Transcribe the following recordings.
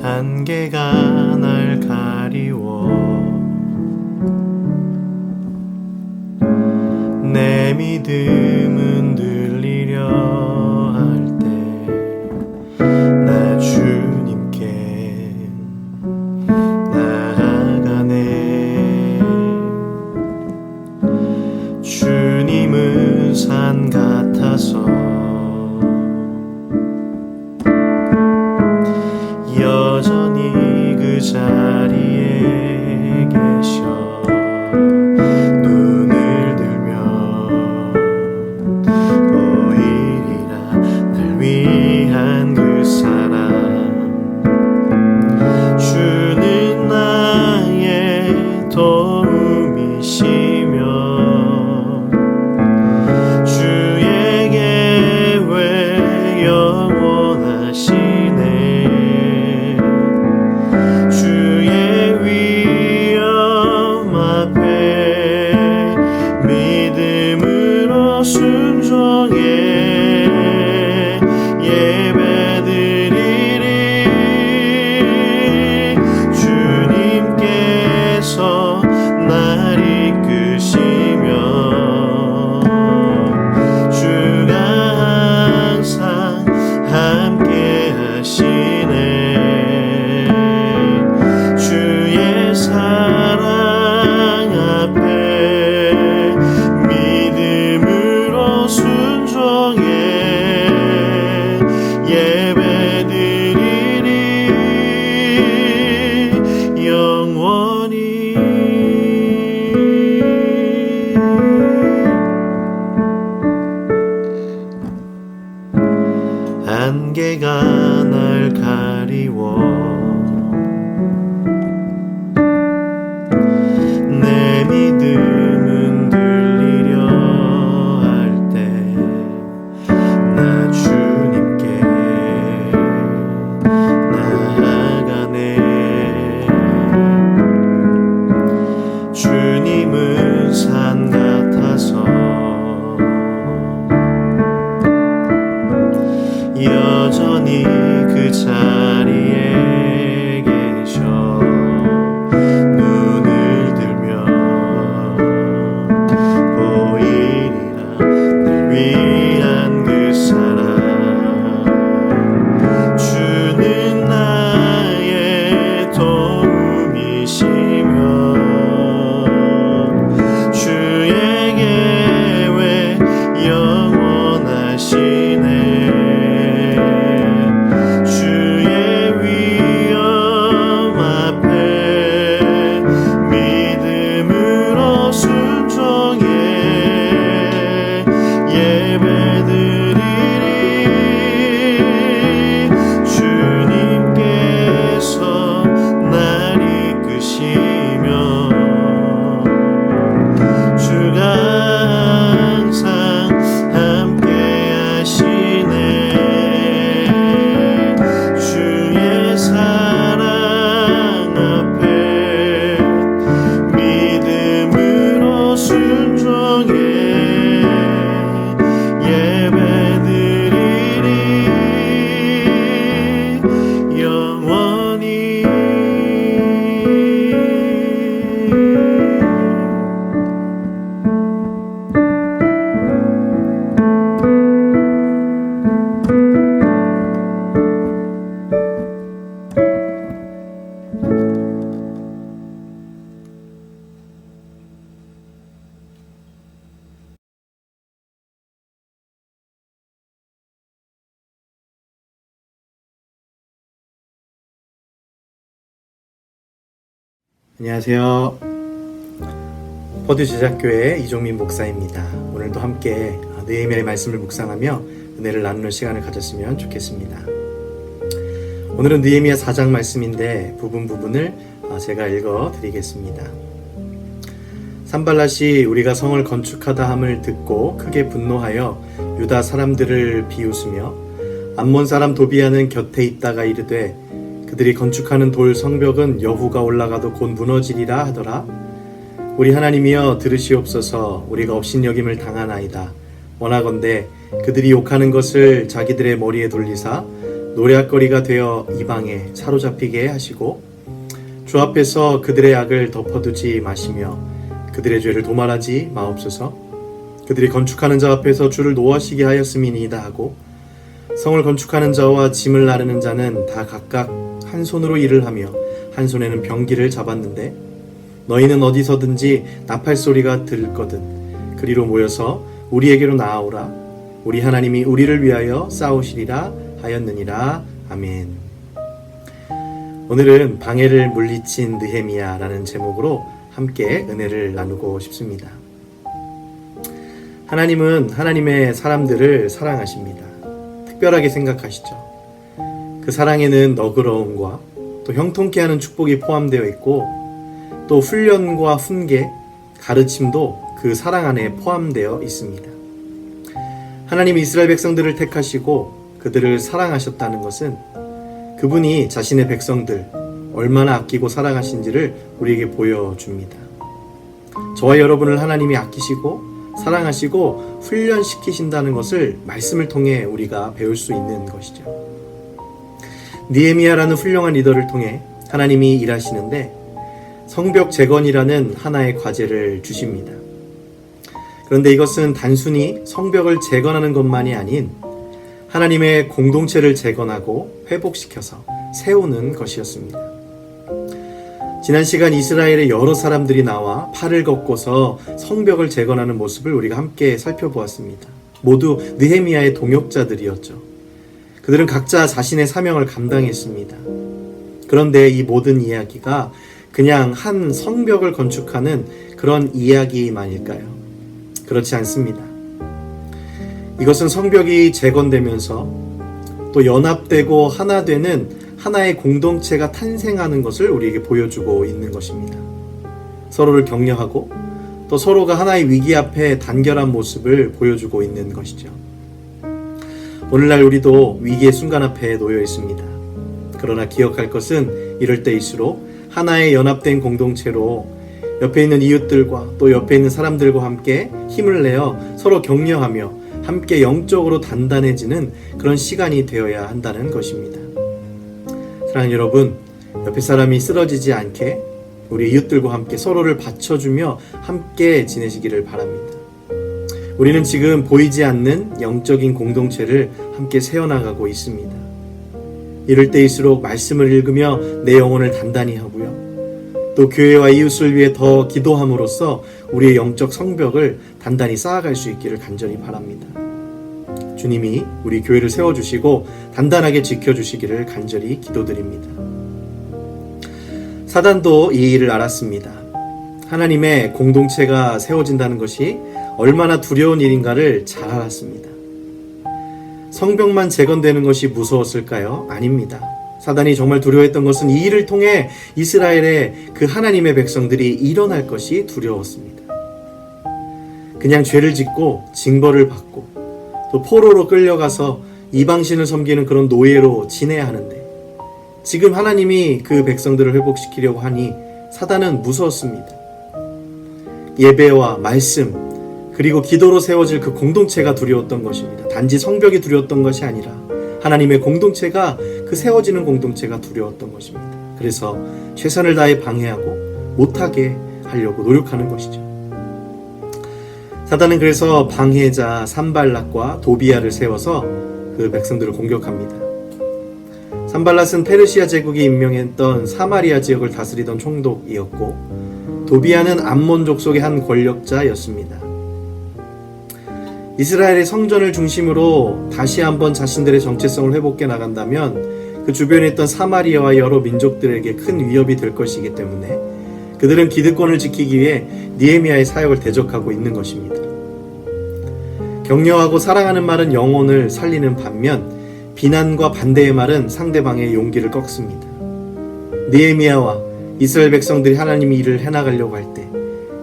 안개가 날 가리워 내 믿음은 들리려 할 때 나 주님께 나아가네. 주님은 산 같아서 여전히 그 자리에 계셔 눈을 들며 보이리라 날 위한 그 사랑. 주는 나의 도움이시며 주의 계획 영원하시네. 순종해 예배드리리. 주님께서 날 이끄시며 주가 항상 함께 하시네. 주의 사랑 앞에 믿음으로 순종해 예배드리리 영원히. 안개가 날 가리워 내 믿음은 들리려 할 때 나 주님께 나아가네. 주님은 산 같아서 여전히 그 자리에 계셔 눈을 들며 보이리라 날 위한 그 사랑. 주는 나의 도움이시며 주의 계획 영원하시네. 안녕하세요. 퍼듀 제작교회 이종민 목사입니다. 오늘도 함께 느헤미야의 말씀을 묵상하며 은혜를 나누는 시간을 가졌으면 좋겠습니다. 오늘은 느헤미야 4장 말씀인데 부분을 제가 읽어 드리겠습니다. 산발랏이 우리가 성을 건축하다 함을 듣고 크게 분노하여 유다 사람들을 비웃으며 암몬 사람 도비아는 곁에 있다가 이르되 그들이 건축하는 돌 성벽은 여후가 올라가도 곧 무너지리라 하더라. 우리 하나님이여 들으시옵소서. 우리가 업신여김을 당하나이다. 원하건대 그들이 욕하는 것을 자기들의 머리에 돌리사 노략거리가 되어 이방에 사로잡히게 하시고 주 앞에서 그들의 악을 덮어두지 마시며 그들의 죄를 도말하지 마옵소서. 그들이 건축하는 자 앞에서 주를 노하시게 하였음이니이다 하고 성을 건축하는 자와 짐을 나르는 자는 다 각각 한 손으로 일을 하며 한 손에는 병기를 잡았는데 너희는 어디서든지 나팔 소리가 들거든 그리로 모여서 우리에게로 나아오라. 우리 하나님이 우리를 위하여 싸우시리라 하였느니라. 아멘. 오늘은 방해를 물리친 느헤미야라는 제목으로 함께 은혜를 나누고 싶습니다. 하나님은 하나님의 사람들을 사랑하십니다. 특별하게 생각하시죠. 그 사랑에는 너그러움과 또 형통케 하는 축복이 포함되어 있고 또 훈련과 훈계, 가르침도 그 사랑 안에 포함되어 있습니다. 하나님이 이스라엘 백성들을 택하시고 그들을 사랑하셨다는 것은 그분이 자신의 백성들 얼마나 아끼고 사랑하신지를 우리에게 보여줍니다. 저와 여러분을 하나님이 아끼시고 사랑하시고 훈련시키신다는 것을 말씀을 통해 우리가 배울 수 있는 것이죠. 느헤미야라는 훌륭한 리더를 통해 하나님이 일하시는데 성벽 재건이라는 하나의 과제를 주십니다. 그런데 이것은 단순히 성벽을 재건하는 것만이 아닌 하나님의 공동체를 재건하고 회복시켜서 세우는 것이었습니다. 지난 시간 이스라엘의 여러 사람들이 나와 팔을 걷고서 성벽을 재건하는 모습을 우리가 함께 살펴보았습니다. 모두 느헤미야의 동역자들이었죠. 그들은 각자 자신의 사명을 감당했습니다. 그런데 이 모든 이야기가 그냥 한 성벽을 건축하는 그런 이야기만일까요? 그렇지 않습니다. 이것은 성벽이 재건되면서 또 연합되고 하나 되는 하나의 공동체가 탄생하는 것을 우리에게 보여주고 있는 것입니다. 서로를 격려하고 또 서로가 하나의 위기 앞에 단결한 모습을 보여주고 있는 것이죠. 오늘날 우리도 위기의 순간 앞에 놓여 있습니다. 그러나 기억할 것은 이럴 때일수록 하나의 연합된 공동체로 옆에 있는 이웃들과 또 옆에 있는 사람들과 함께 힘을 내어 서로 격려하며 함께 영적으로 단단해지는 그런 시간이 되어야 한다는 것입니다. 사랑하는 여러분, 옆에 사람이 쓰러지지 않게 우리 이웃들과 함께 서로를 받쳐주며 함께 지내시기를 바랍니다. 우리는 지금 보이지 않는 영적인 공동체를 함께 세워나가고 있습니다. 이럴 때일수록 말씀을 읽으며 내 영혼을 단단히 하고요. 또 교회와 이웃을 위해 더 기도함으로써 우리의 영적 성벽을 단단히 쌓아갈 수 있기를 간절히 바랍니다. 주님이 우리 교회를 세워주시고 단단하게 지켜주시기를 간절히 기도드립니다. 사단도 이 일을 알았습니다. 하나님의 공동체가 세워진다는 것이 얼마나 두려운 일인가를 잘 알았습니다. 성벽만 재건되는 것이 무서웠을까요? 아닙니다. 사단이 정말 두려워했던 것은 이 일을 통해 이스라엘의 그 하나님의 백성들이 일어날 것이 두려웠습니다. 그냥 죄를 짓고 징벌을 받고 또 포로로 끌려가서 이방신을 섬기는 그런 노예로 지내야 하는데 지금 하나님이 그 백성들을 회복시키려고 하니 사단은 무서웠습니다. 예배와 말씀 그리고 기도로 세워질 그 공동체가 두려웠던 것입니다. 단지 성벽이 두려웠던 것이 아니라 하나님의 공동체가 그 세워지는 공동체가 두려웠던 것입니다. 그래서 최선을 다해 방해하고 못하게 하려고 노력하는 것이죠. 사단은 그래서 방해자 산발랏과 도비야를 세워서 그 백성들을 공격합니다. 산발랏은 페르시아 제국이 임명했던 사마리아 지역을 다스리던 총독이었고 도비야는 암몬 족속의 한 권력자였습니다. 이스라엘의 성전을 중심으로 다시 한번 자신들의 정체성을 회복해 나간다면 그 주변에 있던 사마리아와 여러 민족들에게 큰 위협이 될 것이기 때문에 그들은 기득권을 지키기 위해 느헤미야의 사역을 대적하고 있는 것입니다. 격려하고 사랑하는 말은 영혼을 살리는 반면 비난과 반대의 말은 상대방의 용기를 꺾습니다. 느헤미야와 이스라엘 백성들이 하나님의 일을 해나가려고 할 때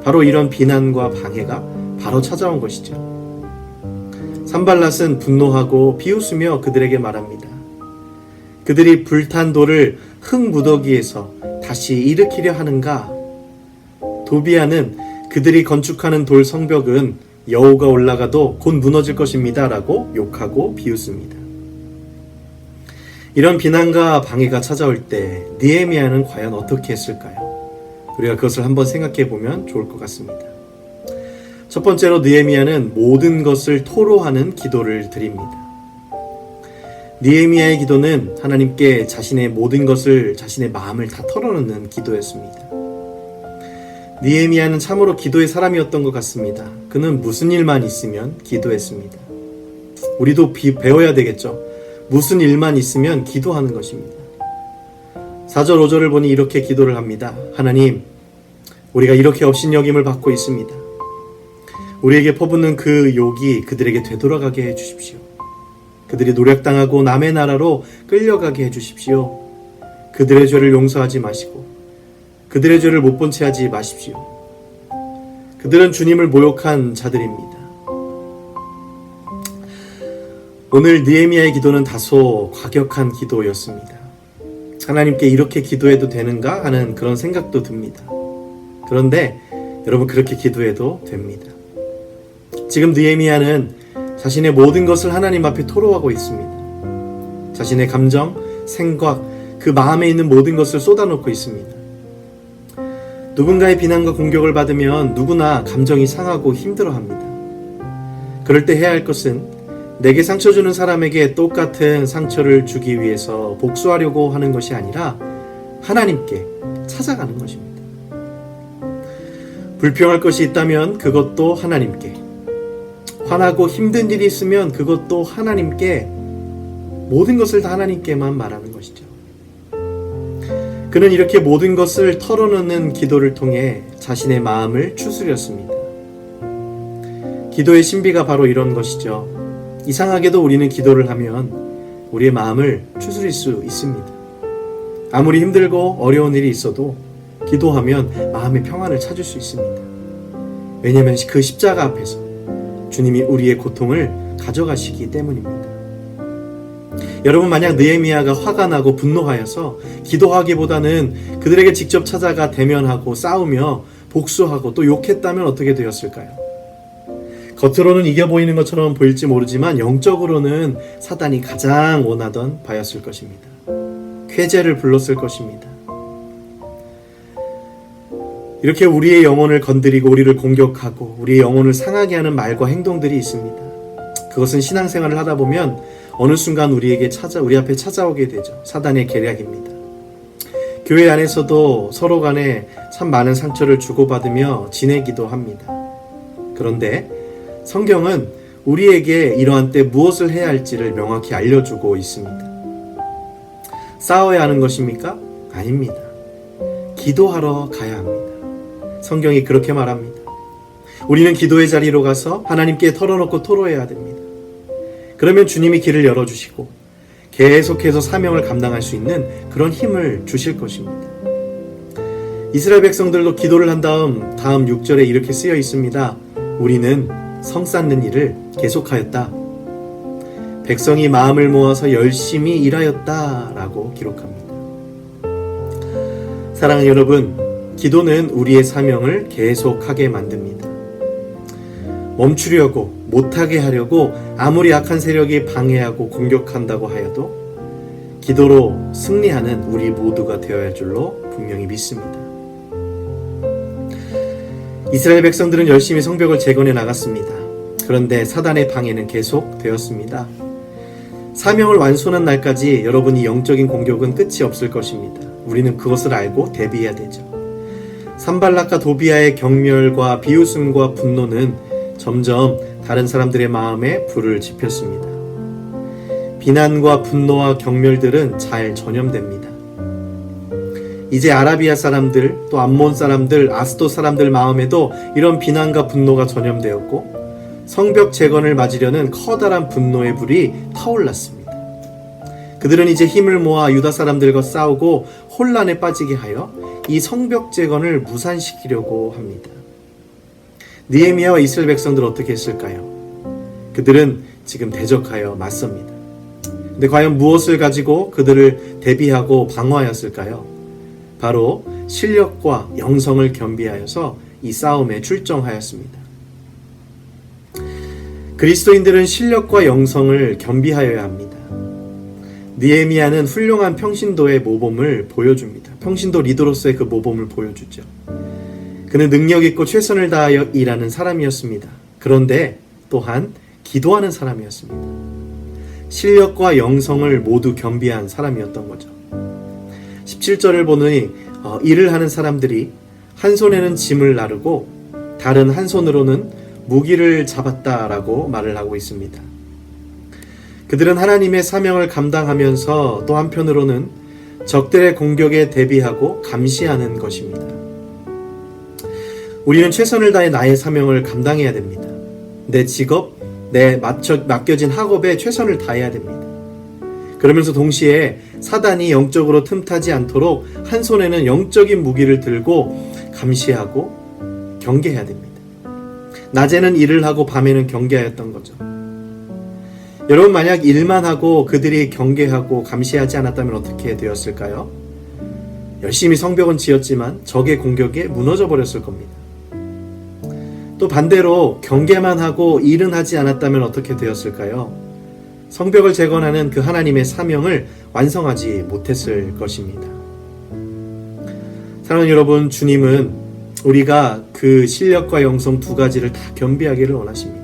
바로 이런 비난과 방해가 바로 찾아온 것이죠. 산발랏은 분노하고 비웃으며 그들에게 말합니다. 그들이 불탄 돌을 흙 무더기에서 다시 일으키려 하는가? 도비야는 그들이 건축하는 돌 성벽은 여호가 올라가도 곧 무너질 것입니다 라고 욕하고 비웃습니다. 이런 비난과 방해가 찾아올 때 느헤미야는 과연 어떻게 했을까요? 우리가 그것을 한번 생각해 보면 좋을 것 같습니다. 첫 번째로 느헤미야는 모든 것을 토로하는 기도를 드립니다. 느헤미야의 기도는 하나님께 자신의 모든 것을, 자신의 마음을 다 털어놓는 기도였습니다. 느헤미야는 참으로 기도의 사람이었던 것 같습니다. 그는 무슨 일만 있으면 기도했습니다. 우리도 배워야 되겠죠. 무슨 일만 있으면 기도하는 것입니다. 4절 5절을 보니 이렇게 기도를 합니다. 하나님, 우리가 이렇게 업신여김을 받고 있습니다. 우리에게 퍼붓는 그 욕이 그들에게 되돌아가게 해주십시오. 그들이 노략당하고 남의 나라로 끌려가게 해주십시오. 그들의 죄를 용서하지 마시고 그들의 죄를 못 본 채 하지 마십시오. 그들은 주님을 모욕한 자들입니다. 오늘 느헤미야의 기도는 다소 과격한 기도였습니다. 하나님께 이렇게 기도해도 되는가 하는 그런 생각도 듭니다. 그런데 여러분, 그렇게 기도해도 됩니다. 지금 느헤미야는 자신의 모든 것을 하나님 앞에 토로하고 있습니다. 자신의 감정, 생각, 그 마음에 있는 모든 것을 쏟아놓고 있습니다. 누군가의 비난과 공격을 받으면 누구나 감정이 상하고 힘들어합니다. 그럴 때 해야 할 것은 내게 상처 주는 사람에게 똑같은 상처를 주기 위해서 복수하려고 하는 것이 아니라 하나님께 찾아가는 것입니다. 불평할 것이 있다면 그것도 하나님께, 화나고 힘든 일이 있으면 그것도 하나님께, 모든 것을 다 하나님께만 말하는 것이죠. 그는 이렇게 모든 것을 털어놓는 기도를 통해 자신의 마음을 추스렸습니다. 기도의 신비가 바로 이런 것이죠. 이상하게도 우리는 기도를 하면 우리의 마음을 추스릴 수 있습니다. 아무리 힘들고 어려운 일이 있어도 기도하면 마음의 평안을 찾을 수 있습니다. 왜냐하면 그 십자가 앞에서 주님이 우리의 고통을 가져가시기 때문입니다. 여러분, 만약 느헤미야가 화가 나고 분노하여서 기도하기보다는 그들에게 직접 찾아가 대면하고 싸우며 복수하고 또 욕했다면 어떻게 되었을까요? 겉으로는 이겨 보이는 것처럼 보일지 모르지만 영적으로는 사단이 가장 원하던 바였을 것입니다. 쾌재를 불렀을 것입니다. 이렇게 우리의 영혼을 건드리고 우리를 공격하고 우리의 영혼을 상하게 하는 말과 행동들이 있습니다. 그것은 신앙생활을 하다 보면 어느 순간 우리 앞에 찾아오게 되죠. 사단의 계략입니다. 교회 안에서도 서로 간에 참 많은 상처를 주고받으며 지내기도 합니다. 그런데 성경은 우리에게 이러한 때 무엇을 해야 할지를 명확히 알려주고 있습니다. 싸워야 하는 것입니까? 아닙니다. 기도하러 가야 합니다. 성경이 그렇게 말합니다. 우리는 기도의 자리로 가서 하나님께 털어놓고 토로해야 됩니다. 그러면 주님이 길을 열어주시고 계속해서 사명을 감당할 수 있는 그런 힘을 주실 것입니다. 이스라엘 백성들도 기도를 한 다음 6절에 이렇게 쓰여 있습니다. 우리는 성 쌓는 일을 계속하였다. 백성이 마음을 모아서 열심히 일하였다 라고 기록합니다. 사랑하는 여러분, 기도는 우리의 사명을 계속하게 만듭니다. 멈추려고, 못하게 하려고 아무리 악한 세력이 방해하고 공격한다고 하여도 기도로 승리하는 우리 모두가 되어야 할 줄로 분명히 믿습니다. 이스라엘 백성들은 열심히 성벽을 재건해 나갔습니다. 그런데 사단의 방해는 계속되었습니다. 사명을 완수하는 날까지 여러분이 영적인 공격은 끝이 없을 것입니다. 우리는 그것을 알고 대비해야 되죠. 산발락과 도비아의 경멸과 비웃음과 분노는 점점 다른 사람들의 마음에 불을 지폈습니다. 비난과 분노와 경멸들은 잘 전염됩니다. 이제 아라비아 사람들, 또 암몬 사람들, 아스도 사람들 마음에도 이런 비난과 분노가 전염되었고 성벽 재건을 맞으려는 커다란 분노의 불이 타올랐습니다. 그들은 이제 힘을 모아 유다 사람들과 싸우고 혼란에 빠지게 하여 이 성벽 재건을 무산시키려고 합니다. 느헤미야와 이스라엘 백성들은 어떻게 했을까요? 그들은 지금 대적하여 맞섭니다. 근데 과연 무엇을 가지고 그들을 대비하고 방어하였을까요? 바로 실력과 영성을 겸비하여서 이 싸움에 출정하였습니다. 그리스도인들은 실력과 영성을 겸비하여야 합니다. 느헤미야는 훌륭한 평신도의 모범을 보여줍니다. 평신도 리더로서의 그 모범을 보여주죠. 그는 능력 있고 최선을 다하여 일하는 사람이었습니다. 그런데 또한 기도하는 사람이었습니다. 실력과 영성을 모두 겸비한 사람이었던 거죠. 17절을 보니 일을 하는 사람들이 한 손에는 짐을 나르고 다른 한 손으로는 무기를 잡았다라고 말을 하고 있습니다. 그들은 하나님의 사명을 감당하면서 또 한편으로는 적들의 공격에 대비하고 감시하는 것입니다. 우리는 최선을 다해 나의 사명을 감당해야 됩니다. 내 직업, 내 맡겨진 학업에 최선을 다해야 됩니다. 그러면서 동시에 사단이 영적으로 틈타지 않도록 한 손에는 영적인 무기를 들고 감시하고 경계해야 됩니다. 낮에는 일을 하고 밤에는 경계하였던 거죠. 여러분, 만약 일만 하고 그들이 경계하고 감시하지 않았다면 어떻게 되었을까요? 열심히 성벽은 지었지만 적의 공격에 무너져 버렸을 겁니다. 또 반대로 경계만 하고 일은 하지 않았다면 어떻게 되었을까요? 성벽을 재건하는 그 하나님의 사명을 완성하지 못했을 것입니다. 사랑하는 여러분, 주님은 우리가 그 실력과 영성 두 가지를 다 겸비하기를 원하십니다.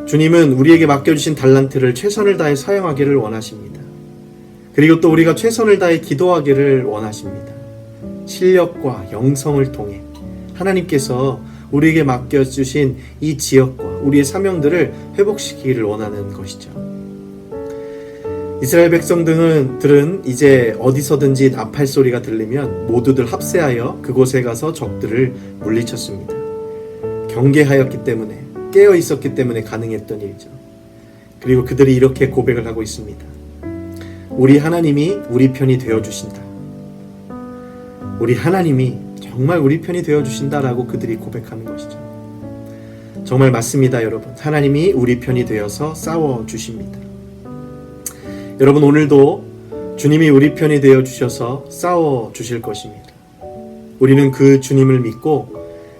주님은 우리에게 맡겨주신 달란트를 최선을 다해 사용하기를 원하십니다. 그리고 또 우리가 최선을 다해 기도하기를 원하십니다. 실력과 영성을 통해 하나님께서 우리에게 맡겨주신 이 지역과 우리의 사명들을 회복시키기를 원하는 것이죠. 이스라엘 백성들은 이제 어디서든지 나팔 소리가 들리면 모두들 합세하여 그곳에 가서 적들을 물리쳤습니다. 경계하였기 때문에, 깨어 있었기 때문에 가능했던 일이죠. 그리고 그들이 이렇게 고백을 하고 있습니다. 우리 하나님이 우리 편이 되어주신다. 우리 하나님이 정말 우리 편이 되어주신다라고 그들이 고백하는 것이죠. 정말 맞습니다, 여러분. 하나님이 우리 편이 되어서 싸워주십니다. 여러분, 오늘도 주님이 우리 편이 되어주셔서 싸워주실 것입니다. 우리는 그 주님을 믿고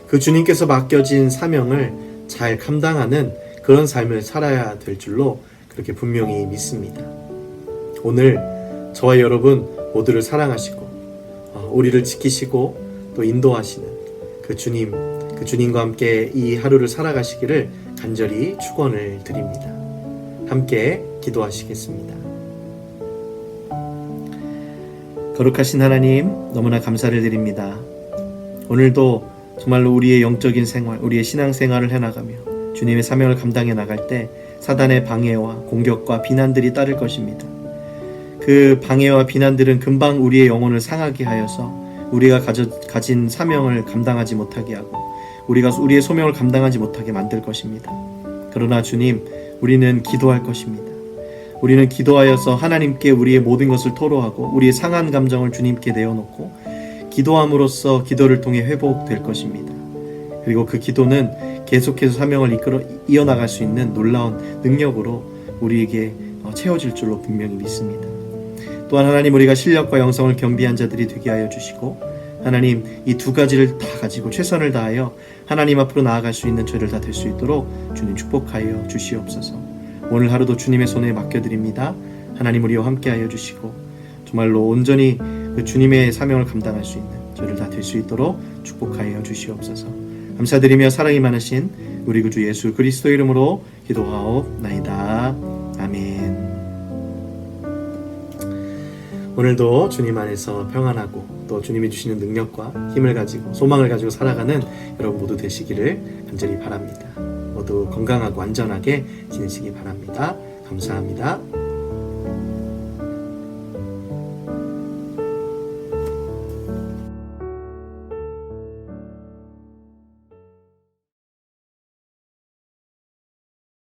그 주님께서 맡겨진 사명을 잘 감당하는 그런 삶을 살아야 될 줄로 그렇게 분명히 믿습니다. 오늘 저와 여러분 모두를 사랑하시고 우리를 지키시고 또 인도하시는 그 주님과 함께 이 하루를 살아가시기를 간절히 축원을 드립니다. 함께 기도하시겠습니다. 거룩하신 하나님, 너무나 감사를 드립니다. 오늘도 정말로 우리의 영적인 생활, 우리의 신앙생활을 해나가며 주님의 사명을 감당해 나갈 때 사단의 방해와 공격과 비난들이 따를 것입니다. 그 방해와 비난들은 금방 우리의 영혼을 상하게 하여서 우리가 가진 사명을 감당하지 못하게 하고 우리가 우리의 소명을 감당하지 못하게 만들 것입니다. 그러나 주님, 우리는 기도할 것입니다. 우리는 기도하여서 하나님께 우리의 모든 것을 토로하고 우리의 상한 감정을 주님께 내어놓고 기도함으로써 기도를 통해 회복될 것입니다. 그리고 그 기도는 계속해서 사명을 이어나갈 수 있는 놀라운 능력으로 우리에게 채워질 줄로 분명히 믿습니다. 또한 하나님, 우리가 실력과 영성을 겸비한 자들이 되게 하여 주시고 하나님, 이 두 가지를 다 가지고 최선을 다하여 하나님 앞으로 나아갈 수 있는 저희를 다 될 수 있도록 주님 축복하여 주시옵소서. 오늘 하루도 주님의 손에 맡겨드립니다. 하나님, 우리와 함께하여 주시고 정말로 온전히 그 주님의 사명을 감당할 수 있는 저희를 다 될 수 있도록 축복하여 주시옵소서. 감사드리며 사랑이 많으신 우리 구주 예수 그리스도 이름으로 기도하옵나이다. 아멘. 오늘도 주님 안에서 평안하고 또 주님이 주시는 능력과 힘을 가지고 소망을 가지고 살아가는 여러분 모두 되시기를 간절히 바랍니다. 모두 건강하고 안전하게 지내시기 바랍니다. 감사합니다.